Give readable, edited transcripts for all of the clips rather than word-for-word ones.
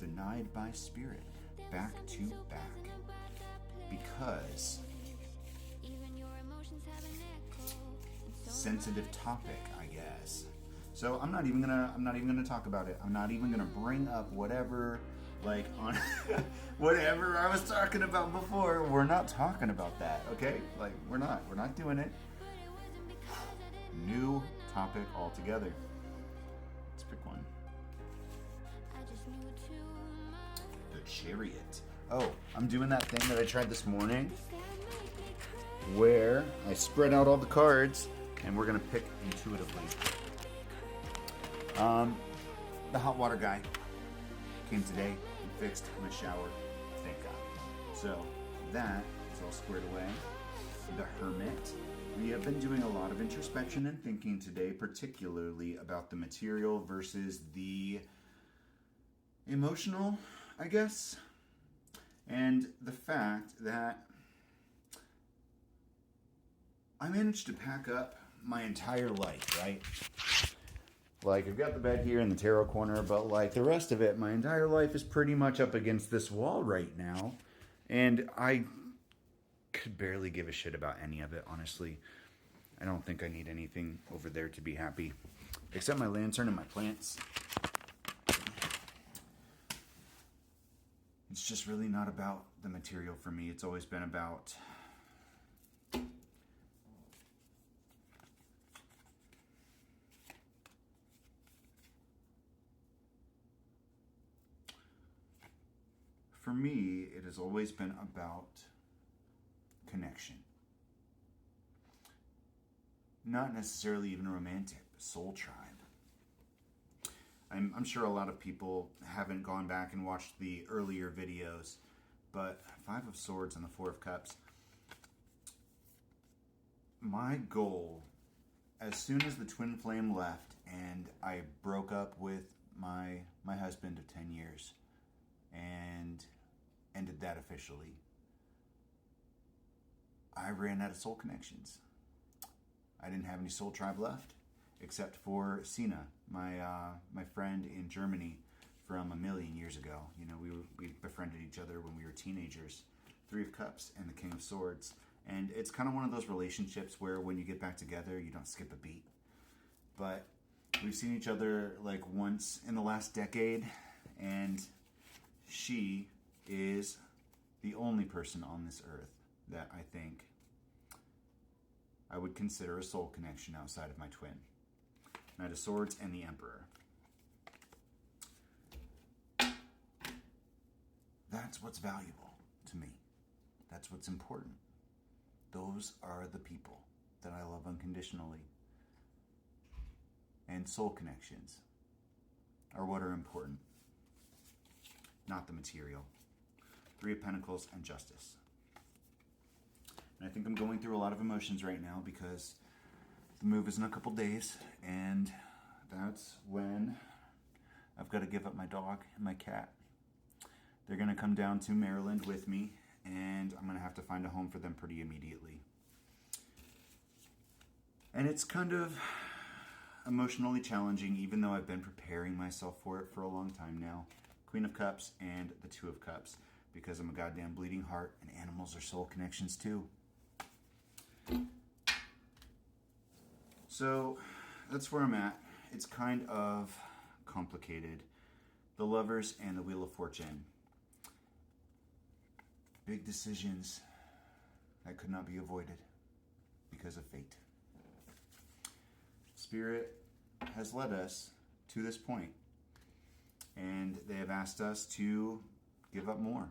Denied by Spirit, back to back. Because sensitive topic, I guess. So I'm not even gonna talk about it. I'm not even gonna bring up whatever on whatever I was talking about before. We're not talking about that, okay? We're not doing it. New topic altogether. Let's pick one. The Chariot. Oh, I'm doing that thing that I tried this morning where I spread out all the cards and we're gonna pick intuitively. The hot water guy came today and fixed my shower. Thank God. So that is all squared away. The Hermit. We have been doing a lot of introspection and thinking today, particularly about the material versus the emotional, I guess. And the fact that I managed to pack up my entire life, right? I've got the bed here in the tarot corner, but the rest of it, my entire life is pretty much up against this wall right now. And I could barely give a shit about any of it, honestly. I don't think I need anything over there to be happy, except my lantern and my plants. It's just really not about the material for me. It's always been about it has always been about connection. Not necessarily even romantic, but soul tribe. I'm sure a lot of people haven't gone back and watched the earlier videos, but Five of Swords and the Four of Cups. My goal, as soon as the twin flame left and I broke up with my husband of 10 years and ended that officially, I ran out of soul connections. I didn't have any soul tribe left, except for Sina, my friend in Germany from a million years ago. You know, we befriended each other when we were teenagers. Three of Cups and the King of Swords. And it's kind of one of those relationships where when you get back together, you don't skip a beat. But we've seen each other once in the last decade, and she is the only person on this earth that I think I would consider a soul connection outside of my twin. Knight of Swords and the Emperor. That's what's valuable to me. That's what's important. Those are the people that I love unconditionally. And soul connections are what are important, not the material. Three of Pentacles and Justice. And I think I'm going through a lot of emotions right now because the move is in a couple days, and that's when I've got to give up my dog and my cat. They're going to come down to Maryland with me, and I'm going to have to find a home for them pretty immediately. And it's kind of emotionally challenging, even though I've been preparing myself for it for a long time now. Queen of Cups and the Two of Cups, because I'm a goddamn bleeding heart, and animals are soul connections too. So that's where I'm at. It's kind of complicated. The Lovers and the Wheel of Fortune. Big decisions that could not be avoided because of fate. Spirit has led us to this point, and they have asked us to give up more.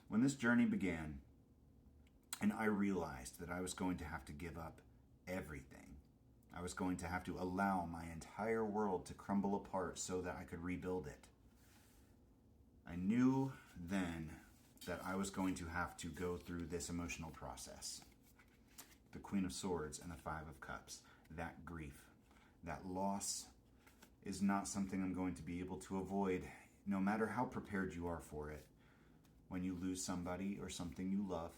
When this journey began, and I realized that I was going to have to give up everything, I was going to have to allow my entire world to crumble apart so that I could rebuild it. I knew then that I was going to have to go through this emotional process. The Queen of Swords and the Five of Cups. That grief, that loss is not something I'm going to be able to avoid, no matter how prepared you are for it. When you lose somebody or something you love,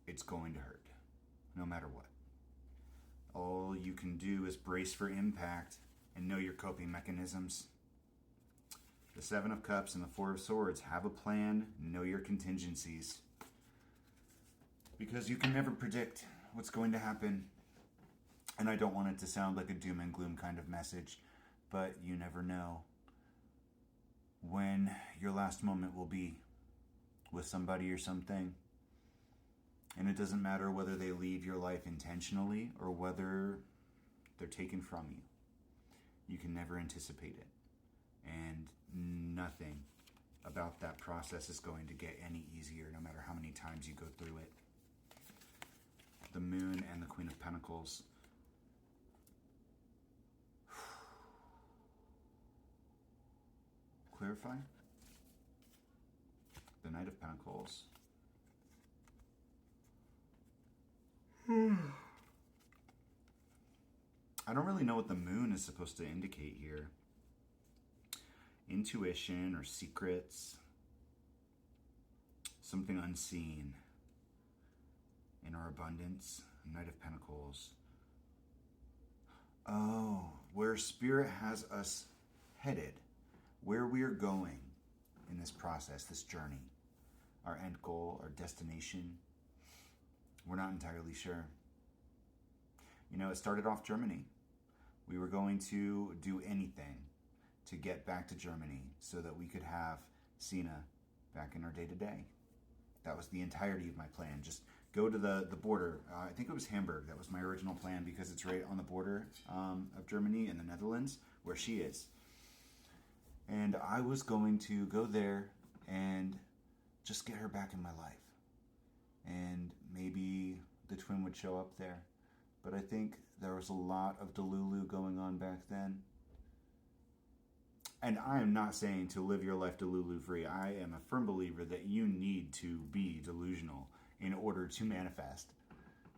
it's going to hurt, no matter what. all you can do is brace for impact and know your coping mechanisms. The Seven of Cups and the Four of Swords, have a plan, know your contingencies. Because you can never predict what's going to happen. And I don't want it to sound like a doom and gloom kind of message, but you never know when your last moment will be with somebody or something. And it doesn't matter whether they leave your life intentionally or whether they're taken from you. You can never anticipate it. And nothing about that process is going to get any easier, no matter how many times you go through it. The Moon and the Queen of Pentacles. Clarify. The Knight of Pentacles. I don't really know what the Moon is supposed to indicate here. Intuition or secrets. Something unseen. In our abundance. Knight of Pentacles. Oh, where Spirit has us headed. Where we are going in this process, this journey. Our end goal, our destination. We're not entirely sure. You know, it started off Germany. We were going to do anything to get back to Germany so that we could have Sina back in our day-to-day. That was the entirety of my plan. Just go to the border. I think it was Hamburg. That was my original plan because it's right on the border of Germany and the Netherlands where she is. And I was going to go there and just get her back in my life. And maybe the twin would show up there. But I think there was a lot of Delulu going on back then. And I am not saying to live your life Delulu free. I am a firm believer that you need to be delusional in order to manifest.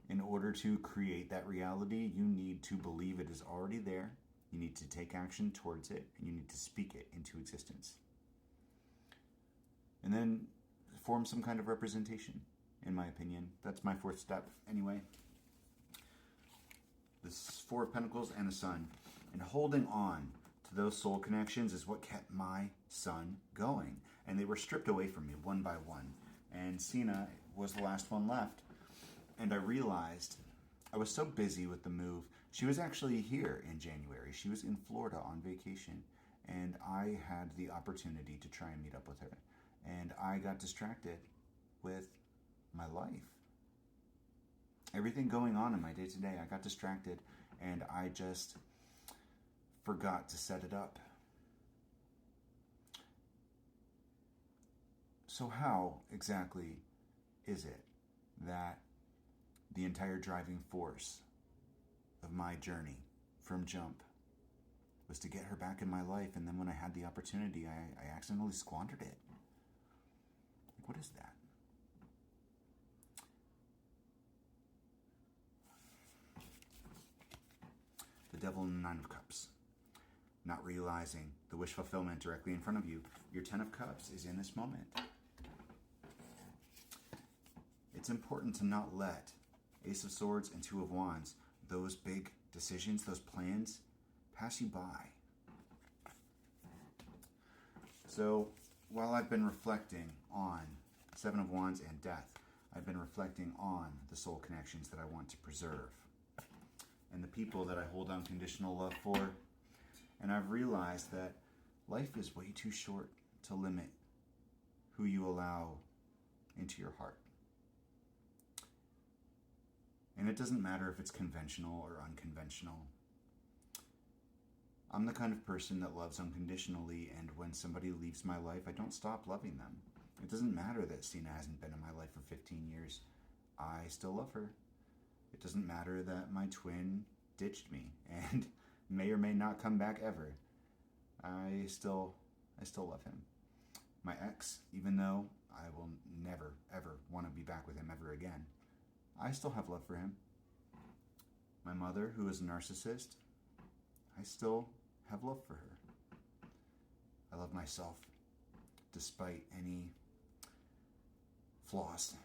In order to create that reality, you need to believe it is already there. You need to take action towards it, and you need to speak it into existence. And then form some kind of representation, in my opinion. That's my fourth step, anyway. This Four of Pentacles and the Sun. And holding on to those soul connections is what kept my sun going. And they were stripped away from me one by one. And Sina was the last one left. And I realized I was so busy with the move. She was actually here in January. She was in Florida on vacation. And I had the opportunity to try and meet up with her. And I got distracted with my life. Everything going on in my day-to-day, I got distracted. And I just forgot to set it up. So how exactly is it that the entire driving force of my journey from Jump was to get her back in my life, and then when I had the opportunity, I accidentally squandered it? What is that? The Devil and the Nine of Cups. Not realizing the wish fulfillment directly in front of you. Your Ten of Cups is in this moment. It's important to not let Ace of Swords and Two of Wands, those big decisions, those plans, pass you by. So while I've been reflecting on Seven of Wands and death, I've been reflecting on the soul connections that I want to preserve and the people that I hold unconditional love for. And I've realized that life is way too short to limit who you allow into your heart. And it doesn't matter if it's conventional or unconventional. I'm the kind of person that loves unconditionally, and when somebody leaves my life, I don't stop loving them. It doesn't matter that Sina hasn't been in my life for 15 years. I still love her. It doesn't matter that my twin ditched me and may or may not come back ever. I still love him. My ex, even though I will never, ever want to be back with him ever again, I still have love for him. My mother, who is a narcissist, I still have love for her. I love myself, despite any flaws